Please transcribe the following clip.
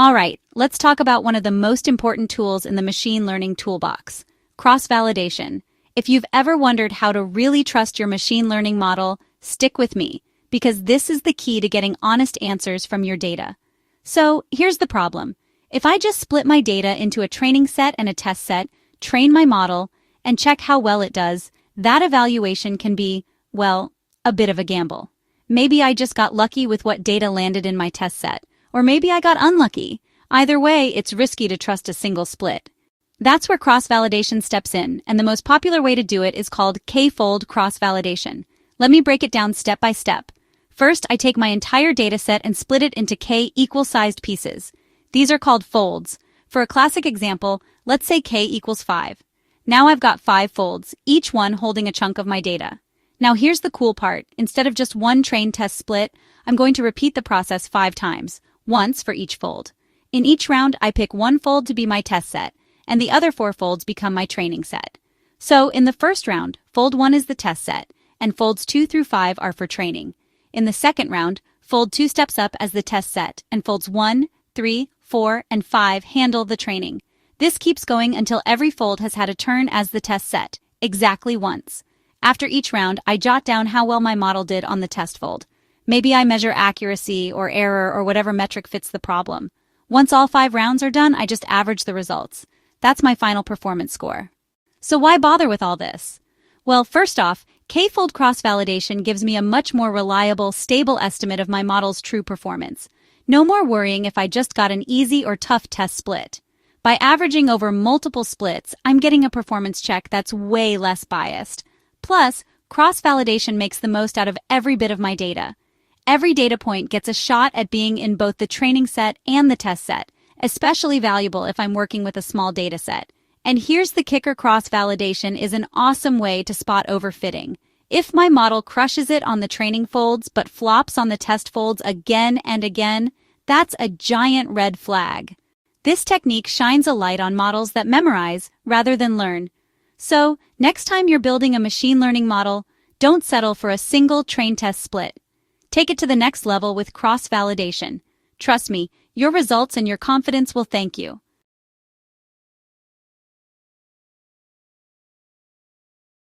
All right, let's talk about one of the most important tools in the machine learning toolbox, cross-validation. If you've ever wondered how to really trust your machine learning model, stick with me, because this is the key to getting honest answers from your data. So, here's the problem. If I just split my data into a training set and a test set, train my model, and check how well it does, that evaluation can be, well, a bit of a gamble. Maybe I just got lucky with what data landed in my test set, or maybe I got unlucky. Either way, it's risky to trust a single split. That's where cross-validation steps in, and the most popular way to do it is called K-fold cross-validation. Let me break it down step by step. First, I take my entire dataset and split it into K equal-sized pieces. These are called folds. For a classic example, let's say K equals 5. Now I've got 5 folds, each one holding a chunk of my data. Now here's the cool part. Instead of just one train test split, I'm going to repeat the process 5 times, once for each fold. In each round, I pick one fold to be my test set, and the other 4 folds become my training set. So, in the first round, fold 1 is the test set, and folds 2 through 5 are for training. In the second round, fold 2 steps up as the test set, and folds 1, 3, 4, and 5 handle the training. This keeps going until every fold has had a turn as the test set, exactly once. After each round, I jot down how well my model did on the test fold. Maybe I measure accuracy or error or whatever metric fits the problem. Once all 5 rounds are done, I just average the results. That's my final performance score. So why bother with all this? Well, first off, K-fold cross-validation gives me a much more reliable, stable estimate of my model's true performance. No more worrying if I just got an easy or tough test split. By averaging over multiple splits, I'm getting a performance check that's way less biased. Plus, cross-validation makes the most out of every bit of my data. Every data point gets a shot at being in both the training set and the test set, especially valuable if I'm working with a small data set. And here's the kicker: cross-validation is an awesome way to spot overfitting. If my model crushes it on the training folds but flops on the test folds again and again, that's a giant red flag. This technique shines a light on models that memorize rather than learn. So, next time you're building a machine learning model, don't settle for a single train test split. Take it to the next level with cross-validation. Trust me, your results and your confidence will thank you.